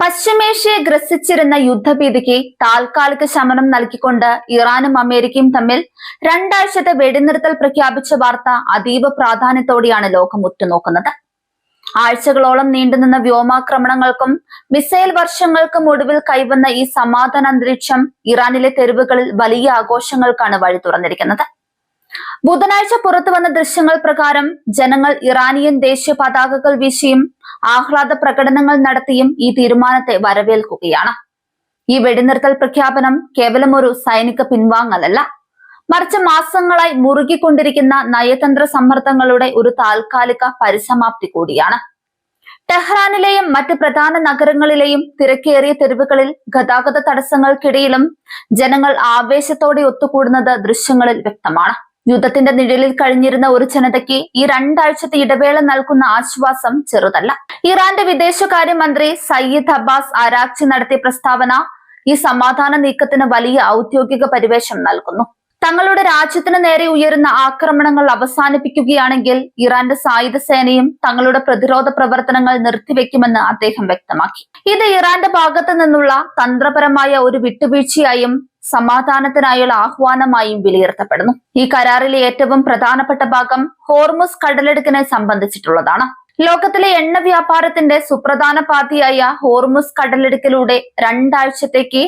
പശ്ചിമേഷ്യയെ ഗ്രസിച്ചിരുന്ന യുദ്ധഭീതിക്ക് താൽക്കാലിക ശമനം നൽകിക്കൊണ്ട് ഇറാനും അമേരിക്കയും തമ്മിൽ രണ്ടാഴ്ചത്തെ വെടിനിർത്തൽ പ്രഖ്യാപിച്ച വാർത്ത അതീവ പ്രാധാന്യത്തോടെയാണ് ലോകം ഉറ്റുനോക്കുന്നത്. ആഴ്ചകളോളം നീണ്ടുനിന്ന വ്യോമാക്രമണങ്ങൾക്കും മിസൈൽ വർഷങ്ങൾക്കും ഒടുവിൽ കൈവന്ന ഈ സമാധാന അന്തരീക്ഷം ഇറാനിലെ തെരുവുകളിൽ വലിയ ആഘോഷങ്ങൾക്കാണ് വഴി തുറന്നിരിക്കുന്നത്. ബുധനാഴ്ച പുറത്തുവന്ന ദൃശ്യങ്ങൾ പ്രകാരം ജനങ്ങൾ ഇറാനിയൻ ദേശീയ പതാകകൾ വീശിയും ആഹ്ലാദ പ്രകടനങ്ങൾ നടത്തിയും ഈ തീരുമാനത്തെ വരവേൽക്കുകയാണ്. ഈ വെടിനിർത്തൽ പ്രഖ്യാപനം കേവലം ഒരു സൈനിക പിൻവാങ്ങലല്ല, മറിച്ച് മാസങ്ങളായി മുറുകിക്കൊണ്ടിരിക്കുന്ന നയതന്ത്ര സമ്മർദ്ദങ്ങളുടെ ഒരു താൽക്കാലിക പരിസമാപ്തി കൂടിയാണ്. ടെഹ്റാനിലെയും മറ്റ് പ്രധാന നഗരങ്ങളിലെയും തിരക്കേറിയ തെരുവുകളിൽ ഗതാഗത തടസ്സങ്ങൾക്കിടയിലും ജനങ്ങൾ ആവേശത്തോടെ ഒത്തുകൂടുന്നത് ദൃശ്യങ്ങളിൽ വ്യക്തമാണ്. യുദ്ധത്തിന്റെ നിഴലിൽ കഴിഞ്ഞിരുന്ന ഒരു ജനതയ്ക്ക് ഈ രണ്ടാഴ്ചത്തെ ഇടവേള നൽകുന്ന ആശ്വാസം ചെറുതല്ല. ഇറാന്റെ വിദേശകാര്യമന്ത്രി സയ്യിദ് അബ്ബാസ് അരാഗ്ചി നടത്തിയ പ്രസ്താവന ഈ സമാധാന നീക്കത്തിന് വലിയ ഔദ്യോഗിക പരിവേഷം നൽകുന്നു. തങ്ങളുടെ രാജ്യത്തിന് നേരെ ഉയരുന്ന ആക്രമണങ്ങൾ അവസാനിപ്പിക്കുകയാണെങ്കിൽ ഇറാന്റെ സായുധ സേനയും തങ്ങളുടെ പ്രതിരോധ പ്രവർത്തനങ്ങൾ നിർത്തിവെക്കുമെന്ന് അദ്ദേഹം വ്യക്തമാക്കി. ഇത് ഇറാന്റെ ഭാഗത്തു നിന്നുള്ള തന്ത്രപരമായ ഒരു വിട്ടുവീഴ്ചയായും സമാധാനത്തിനായുള്ള ആഹ്വാനമായും വിലയിരുത്തപ്പെടുന്നു. ഈ കരാറിലെ ഏറ്റവും പ്രധാനപ്പെട്ട ഭാഗം ഹോർമുസ് കടലിടുക്കിനെ സംബന്ധിച്ചിട്ടുള്ളതാണ്. ലോകത്തിലെ എണ്ണ വ്യാപാരത്തിന്റെ സുപ്രധാന പാതയായ ഹോർമുസ് കടലിടുക്കിലൂടെ രണ്ടാഴ്ചത്തേക്ക്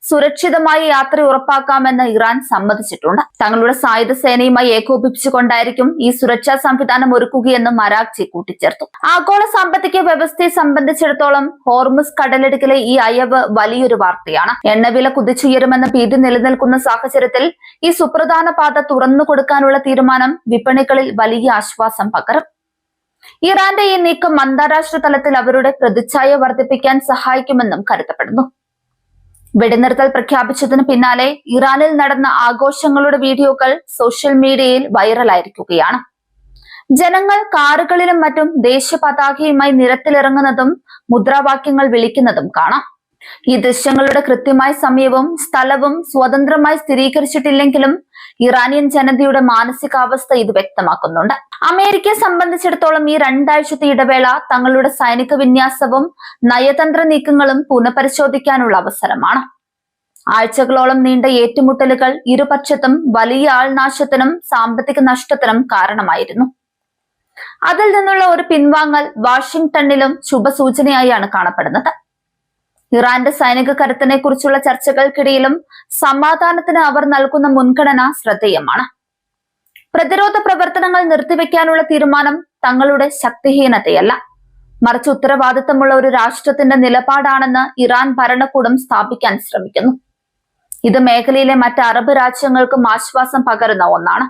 സുരക്ഷിതമായ യാത്ര ഉറപ്പാക്കാമെന്ന് ഇറാൻ സമ്മതിച്ചിട്ടുണ്ട്. തങ്ങളുടെ സായുധ സേനയുമായി ഏകോപിപ്പിച്ചുകൊണ്ടായിരിക്കും ഈ സുരക്ഷാ സംവിധാനം ഒരുക്കുകയെന്നും അരാഗ്ചി കൂട്ടിച്ചേർത്തു. ആഗോള സാമ്പത്തിക വ്യവസ്ഥയെ സംബന്ധിച്ചിടത്തോളം ഹോർമുസ് കടലിടുക്കിലെ ഈ അയവ് വലിയൊരു വാർത്തയാണ്. എണ്ണവില കുതിച്ചുയരുമെന്ന ഭീതി നിലനിൽക്കുന്ന സാഹചര്യത്തിൽ ഈ സുപ്രധാന പാത തുറന്നു കൊടുക്കാനുള്ള തീരുമാനം വിപണികളിൽ വലിയ ആശ്വാസം പകരും. ഇറാന്റെ ഈ നീക്കം അന്താരാഷ്ട്ര തലത്തിൽ അവരുടെ പ്രതിച്ഛായ വർദ്ധിപ്പിക്കാൻ സഹായിക്കുമെന്നും കരുതപ്പെടുന്നു. വെടിനിർത്തൽ പ്രഖ്യാപിച്ചതിന് പിന്നാലെ ഇറാനിൽ നടന്ന ആഘോഷങ്ങളുടെ വീഡിയോകൾ സോഷ്യൽ മീഡിയയിൽ വൈറലായിരിക്കുകയാണ്. ജനങ്ങൾ കാറുകളിലും മറ്റും ദേശീയ പതാകയുമായി നിരത്തിലിറങ്ങുന്നതും മുദ്രാവാക്യങ്ങൾ വിളിക്കുന്നതും കാണാം. ഈ ദൃശ്യങ്ങളുടെ കൃത്യമായ സമയവും സ്ഥലവും സ്വതന്ത്രമായി സ്ഥിരീകരിച്ചിട്ടില്ലെങ്കിലും ഇറാനിയൻ ജനതയുടെ മാനസികാവസ്ഥ ഇത് വ്യക്തമാക്കുന്നുണ്ട്. അമേരിക്കയെ സംബന്ധിച്ചിടത്തോളം ഈ രണ്ടാഴ്ചത്തെ ഇടവേള തങ്ങളുടെ സൈനിക വിന്യാസവും നയതന്ത്ര നീക്കങ്ങളും പുനഃപരിശോധിക്കാനുള്ള അവസരമാണ്. ആഴ്ചകളോളം നീണ്ട ഏറ്റുമുട്ടലുകൾ ഇരുപക്ഷത്തും വലിയ ആൾനാശത്തിനും സാമ്പത്തിക നഷ്ടത്തിനും കാരണമായിരുന്നു. അതിൽ നിന്നുള്ള ഒരു പിൻവാങ്ങൽ വാഷിംഗ്ടണിലും ശുഭസൂചനയായാണ് കാണപ്പെടുന്നത്. ഇറാന്റെ സൈനിക കരുത്തിനെ കുറിച്ചുള്ള ചർച്ചകൾക്കിടയിലും സമാധാനത്തിന് അവർ നൽകുന്ന മുൻഗണന ശ്രദ്ധേയമാണ്. പ്രതിരോധ പ്രവർത്തനങ്ങൾ നിർത്തിവെക്കാനുള്ള തീരുമാനം തങ്ങളുടെ ശക്തിഹീനതയല്ല, മറിച്ച് ഉത്തരവാദിത്തമുള്ള ഒരു രാഷ്ട്രത്തിന്റെ നിലപാടാണെന്ന് ഇറാൻ ഭരണകൂടം സ്ഥാപിക്കാൻ ശ്രമിക്കുന്നു. ഇത് മേഖലയിലെ മറ്റ് അറബ് രാജ്യങ്ങൾക്കും ആശ്വാസം പകരുന്ന ഒന്നാണ്.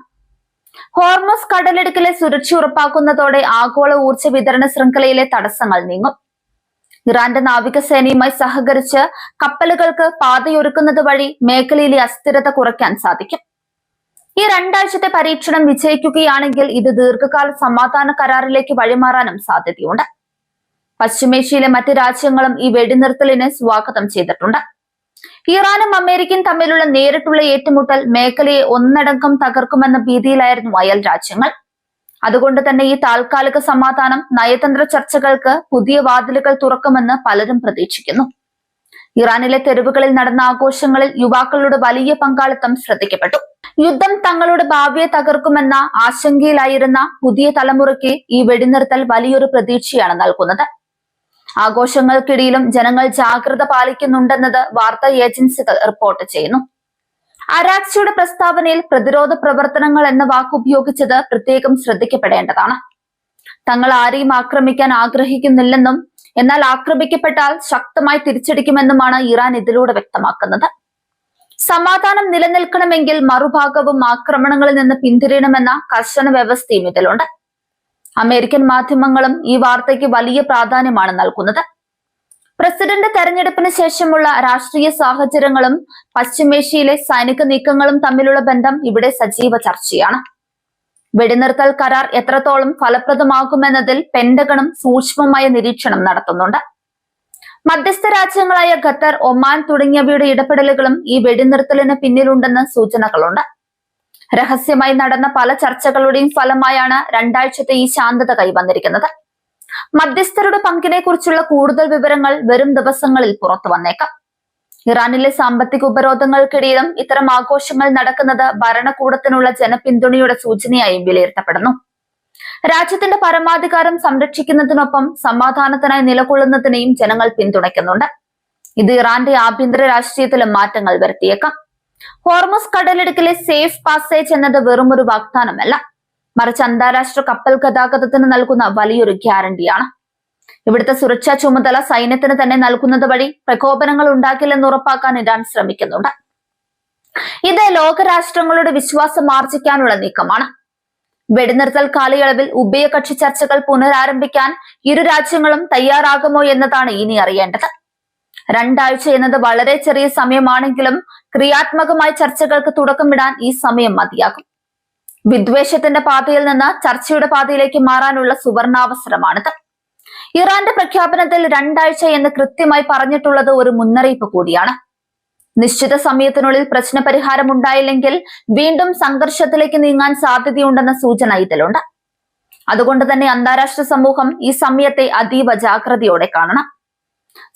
ഹോർമുസ് കടലിടുക്കിലെ സുരക്ഷ ഉറപ്പാക്കുന്നതോടെ ആഗോള ഊർജ്ജ വിതരണ ശൃംഖലയിലെ തടസ്സങ്ങൾ നീങ്ങും. ഇറാന്റെ നാവികസേനയുമായി സഹകരിച്ച് കപ്പലുകൾക്ക് പാതയൊരുക്കുന്നത് വഴി മേഖലയിലെ അസ്ഥിരത കുറയ്ക്കാൻ സാധിക്കും. ഈ രണ്ടാഴ്ചത്തെ പരീക്ഷണം വിജയിക്കുകയാണെങ്കിൽ ഇത് ദീർഘകാല സമാധാന കരാറിലേക്ക് വഴിമാറാനും സാധ്യതയുണ്ട്. പശ്ചിമേഷ്യയിലെ മറ്റ് രാജ്യങ്ങളും ഈ വെടിനിർത്തലിനെ സ്വാഗതം ചെയ്തിട്ടുണ്ട്. ഇറാനും അമേരിക്കയും തമ്മിലുള്ള നേരിട്ടുള്ള ഏറ്റുമുട്ടൽ മേഖലയെ ഒന്നടങ്കം തകർക്കുമെന്ന ഭീതിയിലായിരുന്നു അയൽ രാജ്യങ്ങൾ. അതുകൊണ്ട് തന്നെ ഈ താൽക്കാലിക സമാധാനം നയതന്ത്ര ചർച്ചകൾക്ക് പുതിയ വാതിലുകൾ തുറക്കുമെന്ന് പലരും പ്രതീക്ഷിക്കുന്നു. ഇറാനിലെ തെരുവുകളിൽ നടന്ന ആഘോഷങ്ങളിൽ യുവാക്കളുടെ വലിയ പങ്കാളിത്തം ശ്രദ്ധിക്കപ്പെട്ടു. യുദ്ധം തങ്ങളുടെ ഭാവിയെ തകർക്കുമെന്ന ആശങ്കയിലായിരുന്ന പുതിയ തലമുറയ്ക്ക് ഈ വെടിനിർത്തൽ വലിയൊരു പ്രതീക്ഷയാണ് നൽകുന്നത്. ആഘോഷങ്ങൾക്കിടയിലും ജനങ്ങൾ ജാഗ്രത പാലിക്കുന്നുണ്ടെന്നത് വാർത്താ ഏജൻസികൾ റിപ്പോർട്ട് ചെയ്യുന്നു. അരാഗ്ചിയുടെ പ്രസ്താവനയിൽ പ്രതിരോധ പ്രവർത്തനങ്ങൾ എന്ന വാക്ക് ഉപയോഗിച്ചത് പ്രത്യേകം ശ്രദ്ധിക്കപ്പെടേണ്ടതാണ്. തങ്ങൾ ആരെയും ആക്രമിക്കാൻ ആഗ്രഹിക്കുന്നില്ലെന്നും എന്നാൽ ആക്രമിക്കപ്പെട്ടാൽ ശക്തമായി തിരിച്ചടിക്കുമെന്നുമാണ് ഇറാൻ ഇതിലൂടെ വ്യക്തമാക്കുന്നത്. സമാധാനം നിലനിൽക്കണമെങ്കിൽ മറുഭാഗവും ആക്രമണങ്ങളിൽ നിന്ന് പിന്തിരിയണമെന്ന കർശന വ്യവസ്ഥയും ഇതിലുണ്ട്. അമേരിക്കൻ മാധ്യമങ്ങളും ഈ വാർത്തയ്ക്ക് വലിയ പ്രാധാന്യമാണ് നൽകുന്നത്. പ്രസിഡന്റ് തെരഞ്ഞെടുപ്പിന് ശേഷമുള്ള രാഷ്ട്രീയ സാഹചര്യങ്ങളും പശ്ചിമേഷ്യയിലെ സൈനിക നീക്കങ്ങളും തമ്മിലുള്ള ബന്ധം ഇവിടെ സജീവ ചർച്ചയാണ്. വെടിനിർത്തൽ കരാർ എത്രത്തോളം ഫലപ്രദമാകുമെന്നതിൽ പെന്റഗണും സൂക്ഷ്മമായ നിരീക്ഷണം നടത്തുന്നുണ്ട്. മധ്യസ്ഥ രാജ്യങ്ങളായ ഖത്തർ, ഒമാൻ തുടങ്ങിയവയുടെ ഇടപെടലുകളും ഈ വെടിനിർത്തലിന് പിന്നിലുണ്ടെന്ന് സൂചനകളുണ്ട്. രഹസ്യമായി നടന്ന പല ചർച്ചകളുടെയും ഫലമായാണ് രണ്ടാഴ്ചത്തെ ഈ ശാന്തത കൈവന്നിരിക്കുന്നത്. മധ്യസ്ഥരുടെ പങ്കിനെ കുറിച്ചുള്ള കൂടുതൽ വിവരങ്ങൾ വരും ദിവസങ്ങളിൽ പുറത്തു വന്നേക്കാം. ഇറാനിലെ സാമ്പത്തിക ഉപരോധങ്ങൾക്കിടയിലും ഇത്തരം ആഘോഷങ്ങൾ നടക്കുന്നത് ഭരണകൂടത്തിനുള്ള ജനപിന്തുണയുടെ സൂചനയായും വിലയിരുത്തപ്പെടുന്നു. രാജ്യത്തിന്റെ പരമാധികാരം സംരക്ഷിക്കുന്നതിനൊപ്പം സമാധാനത്തിനായി നിലകൊള്ളുന്നതിനെയും ജനങ്ങൾ പിന്തുണയ്ക്കുന്നുണ്ട്. ഇത് ഇറാന്റെ ആഭ്യന്തര രാഷ്ട്രീയത്തിലും മാറ്റങ്ങൾ വരുത്തിയേക്കാം. ഹോർമുസ് കടലിടുക്കിലെ സേഫ് പാസേജ് എന്നത് വെറുമൊരു വാഗ്ദാനമല്ല, മറിച്ച് അന്താരാഷ്ട്ര കപ്പൽ ഗതാഗതത്തിന് നൽകുന്ന വലിയൊരു ഗ്യാരണ്ടിയാണ്. ഇവിടുത്തെ സുരക്ഷാ ചുമതല സൈന്യത്തിന് തന്നെ നൽകുന്നത് വഴി പ്രകോപനങ്ങൾ ഉണ്ടാക്കില്ലെന്ന് ഉറപ്പാക്കാൻ ഇറാൻ ശ്രമിക്കുന്നുണ്ട്. ഇത് ലോകരാഷ്ട്രങ്ങളുടെ വിശ്വാസം ആർജിക്കാനുള്ള നീക്കമാണ്. വെടിനിർത്തൽ കാലയളവിൽ ഉഭയകക്ഷി ചർച്ചകൾ പുനരാരംഭിക്കാൻ ഇരു രാജ്യങ്ങളും തയ്യാറാകുമോ എന്നതാണ് ഇനി അറിയേണ്ടത്. 2 ആഴ്ച എന്നത് വളരെ ചെറിയ സമയമാണെങ്കിലും ക്രിയാത്മകമായ ചർച്ചകൾക്ക് തുടക്കമിടാൻ ഈ സമയം മതിയാകും. വിദ്വേഷത്തിന്റെ പാതയിൽ നിന്ന് ചർച്ചയുടെ പാതയിലേക്ക് മാറാനുള്ള സുവർണാവസരമാണിത്. ഇറാന്റെ പ്രഖ്യാപനത്തിൽ 2 ആഴ്ച എന്ന് കൃത്യമായി പറഞ്ഞിട്ടുള്ളത് ഒരു മുന്നറിയിപ്പ് കൂടിയാണ്. നിശ്ചിത സമയത്തിനുള്ളിൽ പ്രശ്നപരിഹാരം ഉണ്ടായില്ലെങ്കിൽ വീണ്ടും സംഘർഷത്തിലേക്ക് നീങ്ങാൻ സാധ്യതയുണ്ടെന്ന സൂചന ഇതിലുണ്ട്. അതുകൊണ്ട് തന്നെ അന്താരാഷ്ട്ര സമൂഹം ഈ സമയത്തെ അതീവ ജാഗ്രതയോടെ കാണണം.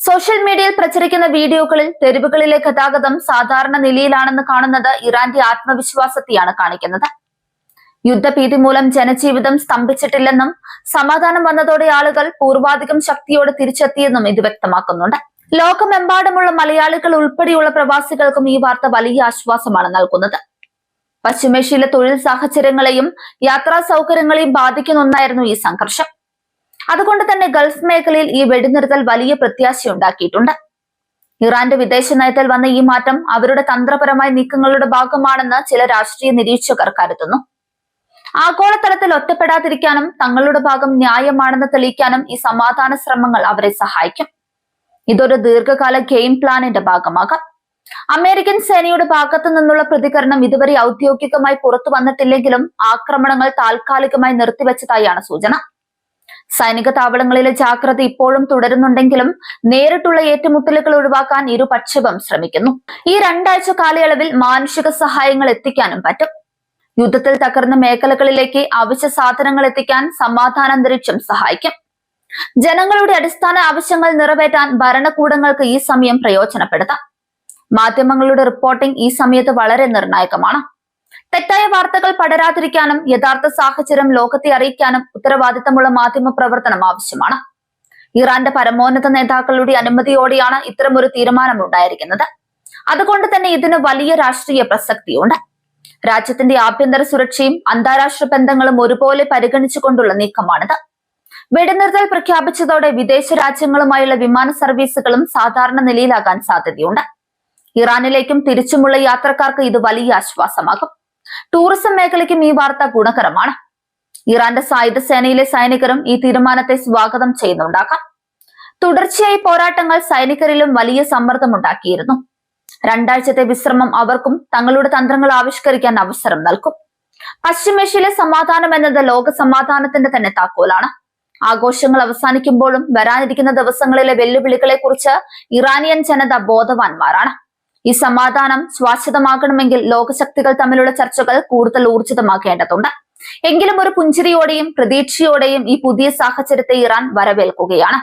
സോഷ്യൽ മീഡിയയിൽ പ്രചരിക്കുന്ന വീഡിയോകളിൽ തെരുവുകളിലെ ഗതാഗതം സാധാരണ നിലയിലാണെന്ന് കാണുന്നത് ഇറാന്റെ ആത്മവിശ്വാസത്തെയാണ് കാണിക്കുന്നത്. യുദ്ധഭീതി മൂലം ജനജീവിതം സ്തംഭിച്ചിട്ടില്ലെന്നും സമാധാനം വന്നതോടെ ആളുകൾ പൂർവാധികം ശക്തിയോടെ തിരിച്ചെത്തിയെന്നും ഇത് വ്യക്തമാക്കുന്നുണ്ട്. ലോകമെമ്പാടുമുള്ള മലയാളികൾ ഉൾപ്പെടെയുള്ള പ്രവാസികൾക്കും ഈ വാർത്ത വലിയ ആശ്വാസമാണ് നൽകുന്നത്. പശ്ചിമേഷ്യയിലെ തൊഴിൽ സാഹചര്യങ്ങളെയും യാത്രാ സൗകര്യങ്ങളെയും ബാധിക്കുന്ന ഒന്നായിരുന്നു ഈ സംഘർഷം. അതുകൊണ്ട് തന്നെ ഗൾഫ് മേഖലയിൽ ഈ വെടിനിർത്തൽ വലിയ പ്രത്യാശയുണ്ടാക്കിയിട്ടുണ്ട്. ഇറാന്റെ വിദേശ നയത്തിൽ വന്ന ഈ മാറ്റം അവരുടെ തന്ത്രപരമായ നീക്കങ്ങളുടെ ഭാഗമാണെന്ന് ചില രാഷ്ട്രീയ നിരീക്ഷകർ കരുതുന്നു. ആഗോളതലത്തിൽ ഒറ്റപ്പെടാതിരിക്കാനും തങ്ങളുടെ ഭാഗം ന്യായമാണെന്ന് തെളിയിക്കാനും ഈ സമാധാന ശ്രമങ്ങൾ അവരെ സഹായിക്കും. ഇതൊരു ദീർഘകാല ഗെയിം പ്ലാനിന്റെ ഭാഗമാകാം. അമേരിക്കൻ സേനയുടെ ഭാഗത്തു നിന്നുള്ള പ്രതികരണം ഇതുവരെ ഔദ്യോഗികമായി പുറത്തു വന്നിട്ടില്ലെങ്കിലും ആക്രമണങ്ങൾ താൽക്കാലികമായി നിർത്തിവെച്ചതായാണ് സൂചന. സൈനിക താവളങ്ങളിലെ ജാഗ്രത ഇപ്പോഴും തുടരുന്നുണ്ടെങ്കിലും നേരിട്ടുള്ള ഏറ്റുമുട്ടലുകൾ ഒഴിവാക്കാൻ ഇരുപക്ഷവും ശ്രമിക്കുന്നു. ഈ 2 ആഴ്ച കാലയളവിൽ മാനുഷിക സഹായങ്ങൾ എത്തിക്കാനും പറ്റും. യുദ്ധത്തിൽ തകർന്ന മേഖലകളിലേക്ക് അവശ്യ സാധനങ്ങൾ എത്തിക്കാൻ സമാധാനാന്തരീക്ഷം സഹായിക്കും. ജനങ്ങളുടെ അടിസ്ഥാന ആവശ്യങ്ങൾ നിറവേറ്റാൻ ഭരണകൂടങ്ങൾക്ക് ഈ സമയം പ്രയോജനപ്പെടുത്താം. മാധ്യമങ്ങളുടെ റിപ്പോർട്ടിംഗ് ഈ സമയത്ത് വളരെ നിർണായകമാണ്. തെറ്റായ വാർത്തകൾ പടരാതിരിക്കാനും യഥാർത്ഥ സാഹചര്യം ലോകത്തെ അറിയിക്കാനും ഉത്തരവാദിത്തമുള്ള മാധ്യമ പ്രവർത്തനം ആവശ്യമാണ്. ഇറാന്റെ പരമോന്നത നേതാക്കളുടെ അനുമതിയോടെയാണ് ഇത്തരമൊരു തീരുമാനമുണ്ടായിരിക്കുന്നത്. അതുകൊണ്ട് തന്നെ ഇതിന് വലിയ രാഷ്ട്രീയ പ്രസക്തിയുണ്ട്. രാജ്യത്തിന്റെ ആഭ്യന്തര സുരക്ഷയും അന്താരാഷ്ട്ര ബന്ധങ്ങളും ഒരുപോലെ പരിഗണിച്ചുകൊണ്ടുള്ള നീക്കമാണിത്. വെടിനിർത്തൽ പ്രഖ്യാപിച്ചതോടെ വിദേശ രാജ്യങ്ങളുമായുള്ള വിമാന സർവീസുകളും സാധാരണ നിലയിലാകാൻ സാധ്യതയുണ്ട്. ഇറാനിലേക്കും തിരിച്ചുമുള്ള യാത്രക്കാർക്ക് ഇത് വലിയ ആശ്വാസമാകും. ടൂറിസം മേഖലയ്ക്കും ഈ വാർത്ത ഗുണകരമാണ്. ഇറാന്റെ സായുധ സേനയിലെ സൈനികരും ഈ തീരുമാനത്തെ സ്വാഗതം ചെയ്യുന്നുണ്ടാകാം. തുടർച്ചയായി പോരാട്ടങ്ങൾ സൈനികരിലും വലിയ സമ്മർദ്ദമുണ്ടാക്കിയിരുന്നു. 2 ആഴ്ചത്തെ വിശ്രമം അവർക്കും തങ്ങളുടെ തന്ത്രങ്ങൾ ആവിഷ്കരിക്കാൻ അവസരം നൽകും. പശ്ചിമേഷ്യയിലെ സമാധാനം എന്നത് ലോക സമാധാനത്തിന്റെ തന്നെ താക്കോലാണ്. ആഘോഷങ്ങൾ അവസാനിക്കുമ്പോഴും വരാനിരിക്കുന്ന ദിവസങ്ങളിലെ വെല്ലുവിളികളെ കുറിച്ച് ഇറാനിയൻ ജനത ബോധവാന്മാരാണ്. ഈ സമാധാനം ശാശ്വതമാകണമെങ്കിൽ ലോകശക്തികൾ തമ്മിലുള്ള ചർച്ചകൾ കൂടുതൽ ഊർജിതമാക്കേണ്ടതുണ്ട്. എങ്കിലും ഒരു പുഞ്ചിരിയോടെയും പ്രതീക്ഷയോടെയും ഈ പുതിയ സാഹചര്യത്തെ ഇറാൻ വരവേൽക്കുകയാണ്.